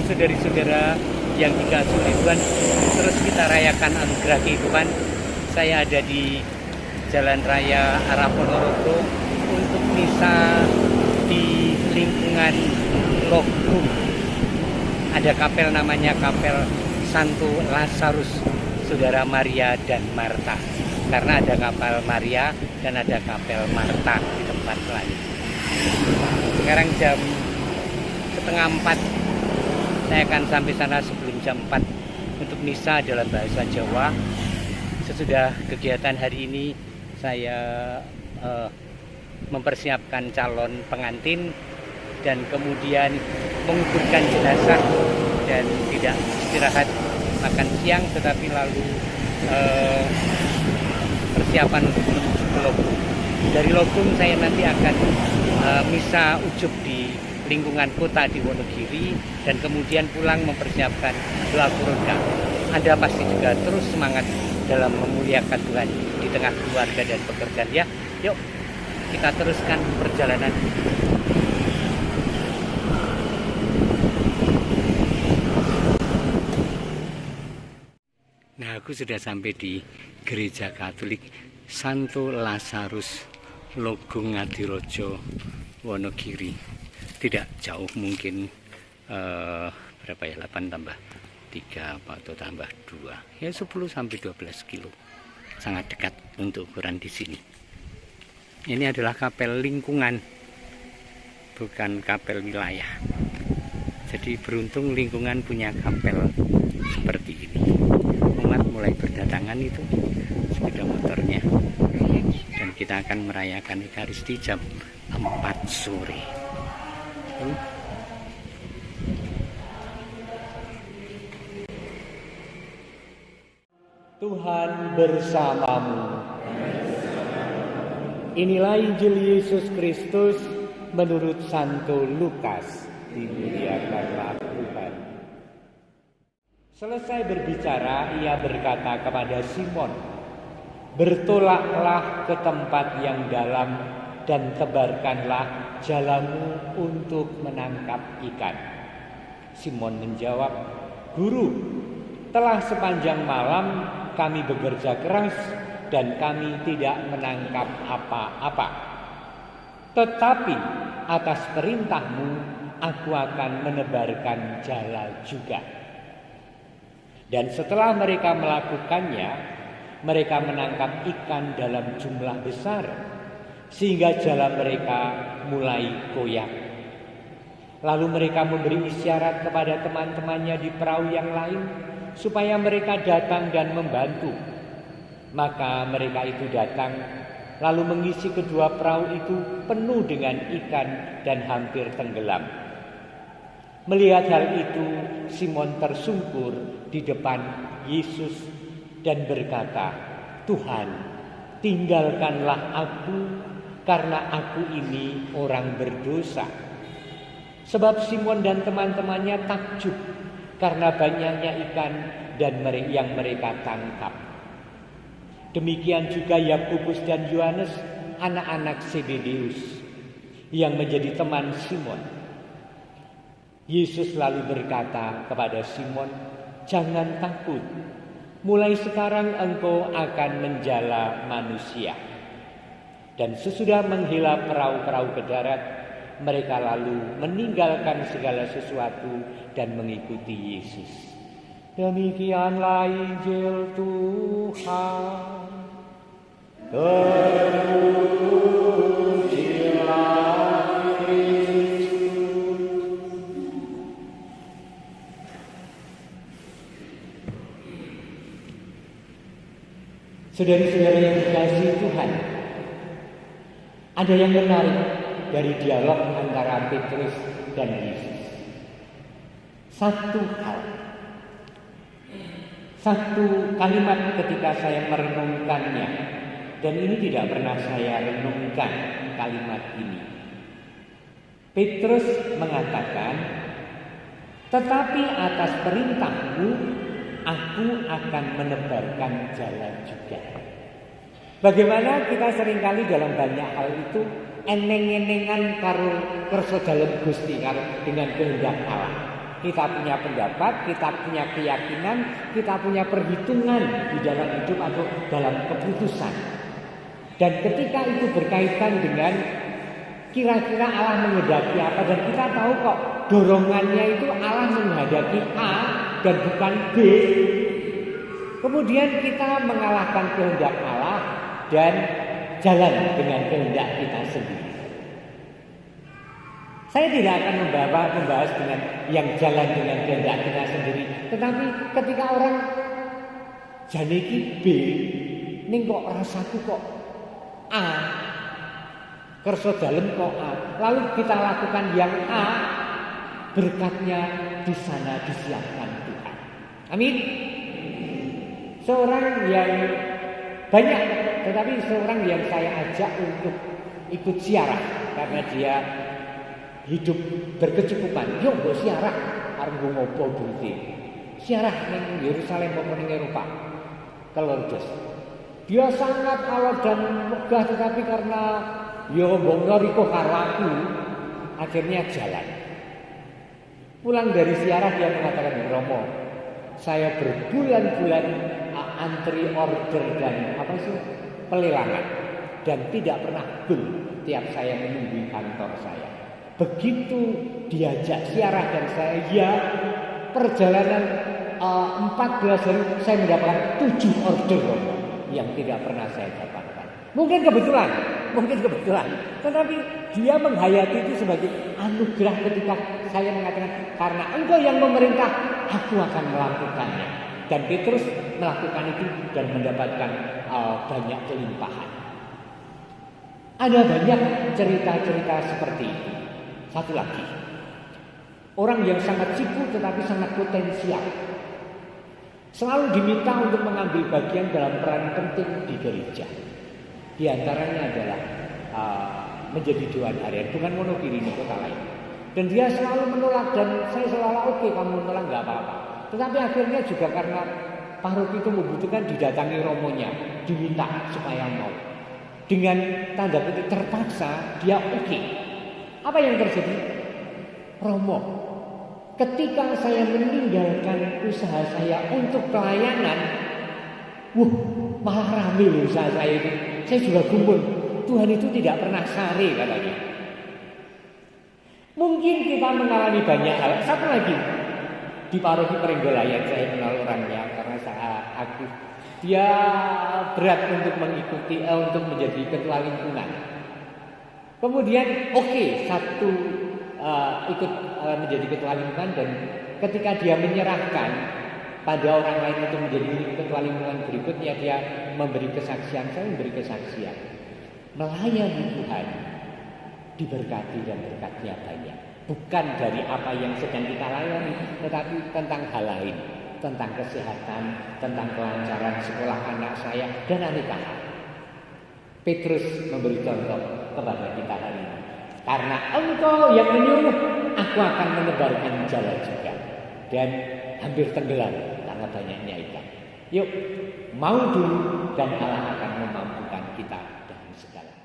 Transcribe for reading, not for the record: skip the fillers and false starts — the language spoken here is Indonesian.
saudari-saudara yang dikasihi oleh Tuhan, terus kita rayakan anugerah kehidupan. Saya ada di Jalan Raya arah Ponorogo untuk misa di lingkungan Logung. Ada kapel namanya Kapel Santo Lazarus, Saudara Maria dan Marta. Karena ada kapel Maria dan ada kapel Marta di tempat lain. Sekarang jam 3:30, saya akan sampai sana sebelum jam 4 untuk misa dalam bahasa Jawa. Sesudah kegiatan hari ini, saya mempersiapkan calon pengantin dan kemudian menguburkan jenazah dan tidak istirahat makan siang, tetapi lalu persiapan untuk menuju ke Logung. Dari Logung saya nanti akan misa ujub di lingkungan kota di Wonogiri dan kemudian pulang mempersiapkan doa Kuroda. Anda pasti juga terus semangat dalam memuliakan Tuhan di tengah keluarga dan pekerjaan ya. Yuk kita teruskan perjalanan. Nah, aku sudah sampai di Gereja Katolik Santo Lazarus Logung Ngadirojo Wonogiri. Tidak jauh, mungkin berapa ya, 8 tambah 3 atau tambah 2 ya 10 sampai 12 kilo. Sangat dekat untuk ukuran di sini. Ini adalah kapel lingkungan, bukan kapel wilayah. Jadi beruntung lingkungan punya kapel seperti ini. Umat mulai berdatangan itu sepeda motornya, dan kita akan merayakan Ekaristi jam 4 sore. Tuhan bersamamu. Inilah Injil Yesus Kristus menurut Santo Lukas. Dimuliakanlah Tuhan. Selesai berbicara, ia berkata kepada Simon, "Bertolaklah ke tempat yang dalam dan tebarkanlah jalamu untuk menangkap ikan." Simon menjawab, "Guru, telah sepanjang malam kami bekerja keras dan kami tidak menangkap apa-apa. Tetapi atas perintahmu aku akan menebarkan jala juga." Dan setelah mereka melakukannya, mereka menangkap ikan dalam jumlah besar, sehingga jala mereka mulai koyak. Lalu mereka memberi isyarat kepada teman-temannya di perahu yang lain, supaya mereka datang dan membantu. Maka mereka itu datang, lalu mengisi kedua perahu itu penuh dengan ikan dan hampir tenggelam. Melihat hal itu, Simon tersungkur di depan Yesus dan berkata, "Tuhan, tinggalkanlah aku, karena aku ini orang berdosa." Sebab Simon dan teman-temannya takjub karena banyaknya ikan dan yang mereka tangkap. Demikian juga Yakobus dan Yohanes, anak-anak Zebedeus, yang menjadi teman Simon. Yesus lalu berkata kepada Simon, "Jangan takut, mulai sekarang engkau akan menjala manusia." Dan sesudah menghela perahu-perahu ke darat, mereka lalu meninggalkan segala sesuatu dan mengikuti Yesus. Demikianlah Injil Tuhan. Terpujilah Kristus. Saudari-saudari yang dikasihi Tuhan, ada yang menarik dari dialog antara Petrus dan Yesus. Satu kalimat ketika saya merenungkannya, dan ini tidak pernah saya renungkan kalimat ini. Petrus mengatakan, "Tetapi atas perintahmu aku akan menebarkan jala juga." Bagaimana kita seringkali dalam banyak hal itu eneng-enengan karo kerso dalem Gusti, karo dengan kehendak Allah. Kita punya pendapat, kita punya keyakinan, kita punya perhitungan di dalam hidup atau dalam keputusan. Dan ketika itu berkaitan dengan kira-kira Allah menghendaki apa, dan kita tahu kok dorongannya itu Allah menghendaki A dan bukan B, kemudian kita mengalahkan kehendak Allah dan jalan dengan kehendak kita sendiri. Saya tidak akan membahas dengan yang jalan dengan kehendak kita sendiri. Tetapi ketika orang janiki B, ning kok rasaku kok A, kerso dalem kok A, lalu kita lakukan yang A, berkatnya di sana disiapkan Tuhan. Amin. Seorang yang banyak, tetapi seorang yang saya ajak untuk ikut ziarah karena dia hidup berkecukupan. Yo mbok ziarah arep ngopo duwite. Ziarah ning Yerusalem apa ning Eropa. Kelordos. Dia sangat alot dan megah, tetapi karena yo mbok riko karo aku, akhirnya jalan. Pulang dari ziarah dia mengatakan, Romo, saya berbulan-bulan antri order dan pelelangan dan tidak pernah gol tiap saya menunggu kantor saya. Begitu diajak ziarah dan saya perjalanan 14 hari saya mendapatkan 7 order yang tidak pernah saya dapatkan. Mungkin kebetulan. Tetapi dia menghayati itu sebagai anugerah ketika saya mengatakan, karena engkau yang memerintah, aku akan melakukannya. Dan Petrus melakukan itu dan mendapatkan banyak kelimpahan. Ada banyak cerita-cerita seperti itu. Satu lagi, orang yang sangat sibuk tetapi sangat potensial, selalu diminta untuk mengambil bagian dalam peran penting di gereja. Di antaranya adalah menjadi dewan harian, bukan monokiri di kota lain. Dan dia selalu menolak, dan saya seolah-olah oke, kamu menolak nggak apa-apa. Tetapi akhirnya juga karena paroki itu membutuhkan, didatangi romonya, diminta supaya mau. Dengan tanda kutip terpaksa dia oke. Apa yang terjadi? Romo, ketika saya meninggalkan usaha saya untuk pelayanan, malah rame usaha saya itu. Saya juga gumun. Tuhan itu tidak pernah sare katanya. Mungkin kita mengalami banyak hal. Satu lagi, di paroki Prenggolayan saya kenal orangnya karena saya aktif. Dia berat untuk mengikuti, untuk menjadi ketua lingkungan. Kemudian ikut menjadi ketua lingkungan, dan ketika dia menyerahkan pada orang lain untuk menjadi ketua lingkungan berikutnya, dia memberi kesaksian. Saya memberi kesaksian. Melayani Tuhan diberkati dan berkatnya banyak. Bukan dari apa yang sedang kita layani, tetapi tentang hal lain. Tentang kesehatan, tentang kelancaran sekolah anak saya, dan aneka hal. Petrus memberi contoh kepada kita hari ini. Karena engkau yang menyuruh, aku akan menebarkan jala juga. Dan hampir tenggelam karena banyaknya ikan. Yuk, mau dulu dan Allah akan memampukan kita dalam segala.